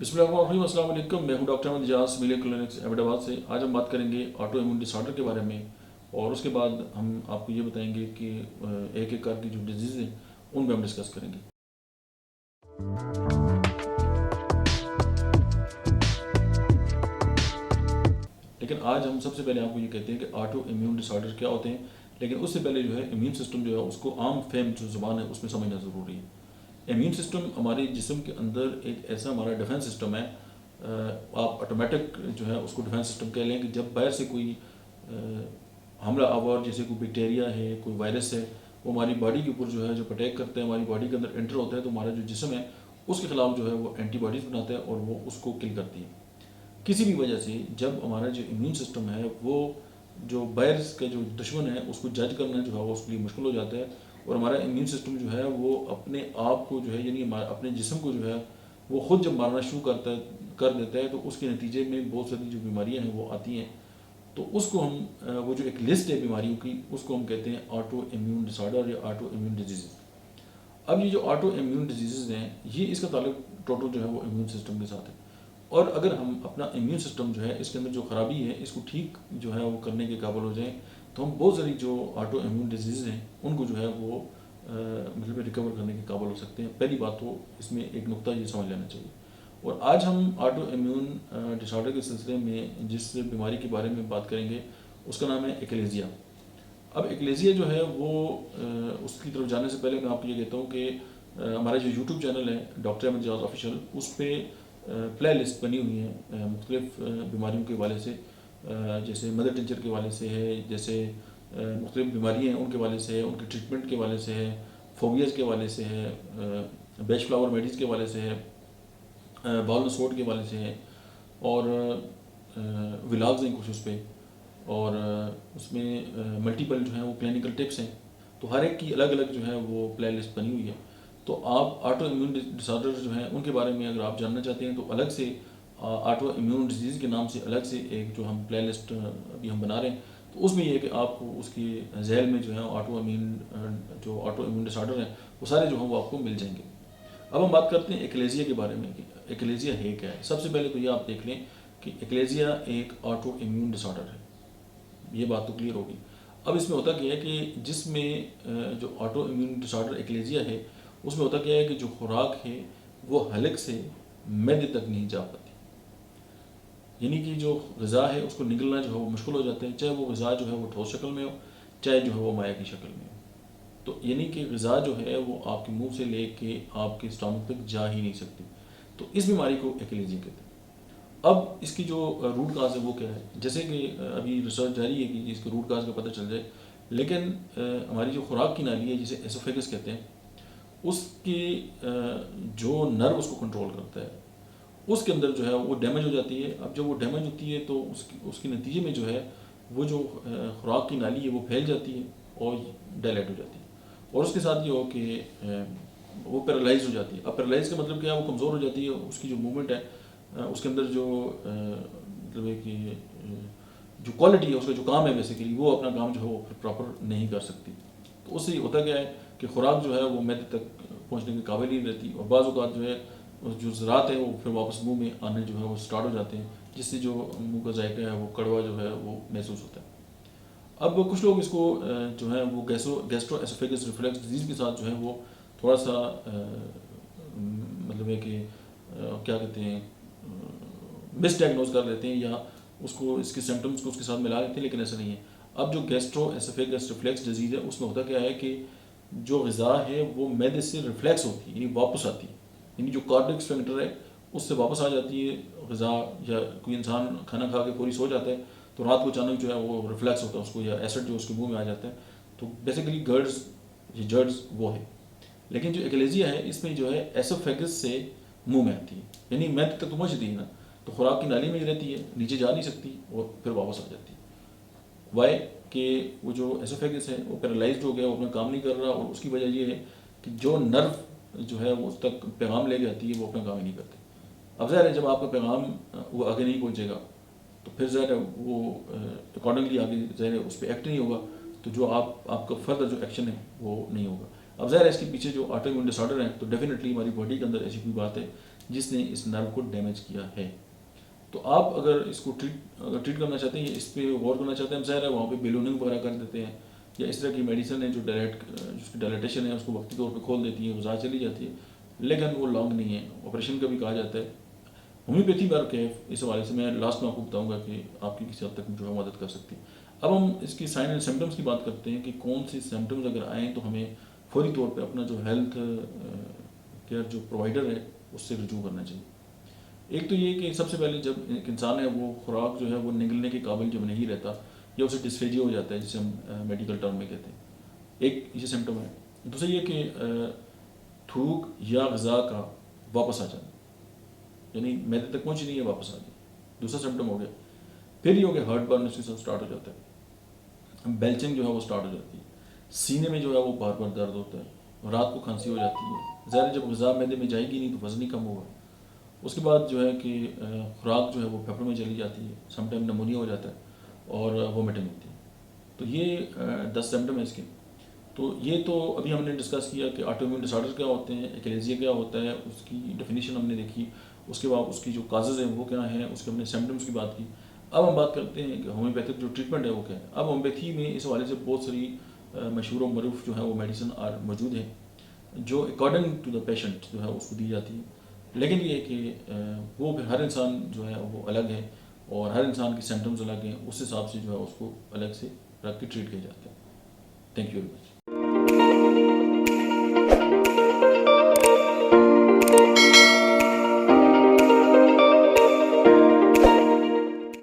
बिस्मिल्लाहिर्रहमानिर्रहीम, अस्सलाम वालेकुम। मैं हूं डॉक्टर अहमद इजाज़, मिलिया क्लिनिक्स अहमदाबाद से। आज हम बात करेंगे ऑटो इम्यून डिसऑर्डर के बारे में, और उसके बाद हम आपको ये बताएंगे कि एक एक करके जो डिजीज़ हैं उन पर हम डिस्कस करेंगे। लेकिन आज हम सबसे पहले आपको ये कहते हैं कि ऑटो इम्यून डिसऑर्डर क्या होते हैं, लेकिन उससे पहले जो है इम्यून सिस्टम जो है उसको आम फहम जो ज़ुबान है उसमें समझना ज़रूरी है। इम्यून सिस्टम हमारे जिस्म के अंदर एक ऐसा हमारा डिफेंस सिस्टम है। आप ऑटोमेटिक जो है उसको डिफेंस सिस्टम कह लें कि जब बाहर से कोई हमला आवर, जैसे कोई बैक्टीरिया है, कोई वायरस है, वो हमारी बॉडी के ऊपर जो है जो अटैक करते हैं, हमारी बॉडी के अंदर एंटर होता है, तो हमारा जो जिस्म है उसके खिलाफ जो है वो एंटीबॉडीज़ बनाता है और वो उसको किल करती है। किसी भी वजह से जब हमारा जो इम्यून सिस्टम है वो जो वायरस का जो दुश्मन है उसको जज करना जो है वो उसके लिए मुश्किल हो जाता है, और हमारा इम्यून सिस्टम जो है वो अपने आप को जो है यानी अपने जिस्म को जो है वो खुद जब मारना शुरू कर देता है, तो उसके नतीजे में बहुत सारी जो बीमारियां हैं वो आती हैं। तो उसको हम वो जो एक लिस्ट है बीमारियों की, उसको हम कहते हैं ऑटो इम्यून डिसऑर्डर या ऑटो इम्यून डिजीज़। अब ये जो ऑटो इम्यून डिजीज़ हैं, ये इसका ताल्लुक टोटल जो है वो इम्यून सिस्टम के साथ है। और अगर हम अपना इम्यून सिस्टम जो है इसके अंदर जो ख़राबी है इसको ठीक जो है वो करने के काबिल हो जाएं, तो हम बहुत सारी जो ऑटो इम्यून डिजीज़ हैं उनको जो है वो मतलब रिकवर करने के काबिल हो सकते हैं। पहली बात तो इसमें एक नुक्ता ये समझ लेना चाहिए। और आज हम ऑटो इम्यून डिसऑर्डर के सिलसिले में जिस बीमारी के बारे में बात करेंगे उसका नाम है एक्लेजिया। अब एक्लेजिया जो है वो उसकी तरफ जाने से पहले मैं आपको ये कहता हूँ कि हमारा जो यूट्यूब चैनल है डॉक्टर अहमद इजाज़ ऑफिशियल, उस पर प्ले लिस्ट बनी हुई है मुख्तलिफ बीमारियों के हवाले से, जैसे मदर टिंचर के हवाले से है, जैसे मुख्तलिफ बीमारियाँ हैं उनके हवाले से है, उनके ट्रीटमेंट के हवाले से है, फोबियाज़ के हवाले से है, बेच फ्लावर मेडिस के हवाले से है, बॉल नसोट के हवाले से है, और व्लॉग्स हैं कुछ उस पर, और उसमें मल्टीपल जो है वो क्लिनिकल टिप्स हैं। तो हर एक की अलग अलग जो है वो प्ले लिस्ट बनी हुई है। तो आप ऑटो इम्यून डिसऑर्डर जो हैं उनके बारे में अगर आप जानना चाहते हैं तो अलग से ऑटो इम्यून डिजीज़ के नाम से अलग से एक जो हम प्ले लिस्ट अभी हम बना रहे हैं, तो उसमें ये है कि आपको उसकी झैल में जो है ऑटो इम्यून डिसऑर्डर हैं वो सारे जो हैं वो आपको मिल जाएंगे। अब हम बात करते हैं एक्लेजिया के बारे में कि एक्लेजिया है क्या है। सबसे पहले तो ये आप देख लें कि एक्लेजिया एक ऑटो इम्यून डिसऑर्डर है, ये बात तो क्लियर होगी। अब इसमें होता क्या है कि जिसमें जो ऑटो इम्यून डिसऑर्डर एक्लेजिया है उसमें होता क्या है कि जो खुराक है वो हलक से मैदे तक नहीं जा पाती, यानी कि जो गज़ा है उसको निगलना जो है वो मुश्किल हो जाता है, चाहे वो गज़ा जो है वो ठोस शक्ल में हो, चाहे जो है वो माया की शक्ल में हो। तो यानी कि गज़ा जो है वो आपके मुंह से लेके आपके स्टमक तक जा ही नहीं सकती। तो इस बीमारी को एक्लेजिया कहते हैं। अब इसकी जो रूट काज है वो क्या है, जैसे कि अभी रिसर्च जारी है कि इसके रूट काज का पता चल जाए, लेकिन हमारी जो खुराक की नाली है जिसे एसोफेगस कहते हैं, उसकी जो नर्व उसको कंट्रोल करता है उसके अंदर जो है वो डैमेज हो जाती है। अब जब वो डैमेज होती है तो उसके नतीजे में जो है वो जो खुराक की नाली है वो फैल जाती है और डायलेट हो जाती है, और उसके साथ ये हो कि वो पैरालाइज हो जाती है। अब पैरालाइज का मतलब क्या है, वो कमज़ोर हो जाती है, उसकी जो मूवमेंट है उसके अंदर जो मतलब है कि जो क्वालिटी है उसका जो काम है बेसिकली वो अपना काम जो है वो प्रॉपर नहीं कर सकती। तो उससे होता क्या है कि खुराक जो है वो मैदे तक पहुंचने के काबिल ही नहीं रहती, और बाज़ औक़ात जो है जो ज़रात है वो फिर वापस मुंह में आने जो है वो स्टार्ट हो जाते हैं, जिससे जो मुंह का जायका है वो कड़वा जो है वो महसूस होता है। अब कुछ लोग इसको जो है वो गैस्ट्रो एसोफेगस रिफ्लक्स डिजीज़ के साथ जो है वो थोड़ा सा मतलब है कि क्या कहते हैं मिसडायग्नोज कर लेते हैं, या उसको इसके सिम्टम्स को उसके साथ मिला लेते हैं, लेकिन ऐसा नहीं है। अब जो गैस्ट्रो एसोफेगस रिफ्लेक्स डिजीज़ है उसमें होता क्या है कि जो ग़िज़ा है वो मैदे से रिफ्लेक्स होती है, यानी वापस आती है, यानी जो कार्डिक स्फिंक्टर है उससे वापस आ जाती है ग़िज़ा। या कोई इंसान खाना खा के पूरी सो जाता है तो रात को अचानक जो है वो रिफ्लेक्स होता है उसको, या एसिड जो उसके मुंह में आ जाता है। तो बेसिकली गर्ड्स ये जर्ड्स वो है। लेकिन जो एक्लेजिया है इसमें जो है एसोफेगस से मुंह में आती है, यानी मैदे तक तो पहुँचती है ना, तो खुराक की नाली में ही रहती है, नीचे जा नहीं सकती और फिर वापस आ जाती है। वाई कि वो जो एसोफेगस है वो पैरालाइज्ड हो गया, वो अपना काम नहीं कर रहा, और उसकी वजह ये है कि जो नर्व जो है वो उस तक पैगाम ले जाती है वो अपना काम ही नहीं करते। अब ज़ाहिर है जब आपका पैगाम वो आगे नहीं पहुँचेगा तो फिर ज़ाहिर है वो अकॉर्डिंगली आगे ज़ाहिर है उस पर एक्ट नहीं होगा, तो जो आपका फर्दर जो एक्शन है वो नहीं होगा। अब ज़ाहिर है इसके पीछे जो ऑटो इम्यून डिसऑर्डर है तो डेफिनेटली हमारी बॉडी के अंदर ऐसी कोई बात है जिसने इस नर्व को डैमेज किया है। तो आप अगर इसको ट्रीट करना चाहते हैं, इस पर गौर करना चाहते हैं, हम ज़ाहिर है वहाँ पे बेलूनिंग वगैरह कर देते हैं, या इस तरह की मेडिसिन है जो जिसकी डायलेटेशन है उसको वक्ती तौर पे खोल देती है, वो ज़्यादा चली जाती है, लेकिन वो लॉन्ग नहीं है, ऑपरेशन का भी कहा जाता है। होम्योपैथी वर्क है, इस हवाले से मैं लास्ट में आपको बताऊंगा कि आपकी किसी हद तक जो है मदद कर सकती है। अब हम इसकी साइन एंड सिम्टम्स की बात करते हैं कि कौन सी सिम्टम्स अगर आएँ तो हमें फौरी तौर पे अपना जो हेल्थ केयर जो प्रोवाइडर है उससे रुजू करना चाहिए। एक तो ये कि सबसे पहले जब एक इंसान है वो खुराक जो है वो निगलने के काबिल जब नहीं रहता, या उसे डिस्फेजिया हो जाता है जिसे हम मेडिकल टर्म में कहते हैं, एक ये सिम्टम है। दूसरा ये कि थूक या गज़ा का वापस आ जाना, यानी मैदे तक पहुंची नहीं है वापस आ गई, दूसरा सिम्टम हो गया। फिर ये हो गया हार्ट बर्न उसके साथ स्टार्ट हो जाता है, बेल्चिंग जो है वो स्टार्ट हो जाती है, सीने में जो है वो बार बार दर्द होता है, रात को खांसी हो जाती है। ज़ाहिर जब गज़ा मैदे में जाएगी नहीं तो वज़न ही कम होगा। उसके बाद जो है कि खुराक जो है वो फेफड़ों में चली जाती है, समटाइम नमूनिया हो जाता है और वोमिटिंग होती है। तो ये 10 सिम्टम है इसके। तो ये तो अभी हमने डिस्कस किया कि ऑटोइम्यून डिसऑर्डर क्या होते हैं, एक्लेजिया क्या होता है, उसकी डेफिनेशन हमने देखी। उसके बाद उसकी जो काजेज़ हैं वो क्या हैं, उसके हमने सिम्टम्स की बात की। अब हम बात करते हैं कि होम्योपैथिक जो ट्रीटमेंट है वो क्या है। अब होम्योपैथी में इस हवाले से बहुत सारी मशहूर और मरूफ जो है वो मेडिसिन मौजूद है, जो अकॉर्डिंग टू द पेशेंट जो है उसको दी जाती है। लेकिन ये कि वो फिर हर इंसान जो है वो अलग है, और हर इंसान के सिम्टम्स अलग हैं, उस हिसाब से जो है उसको अलग से रख के ट्रीट किया जाता है। Thank you very much.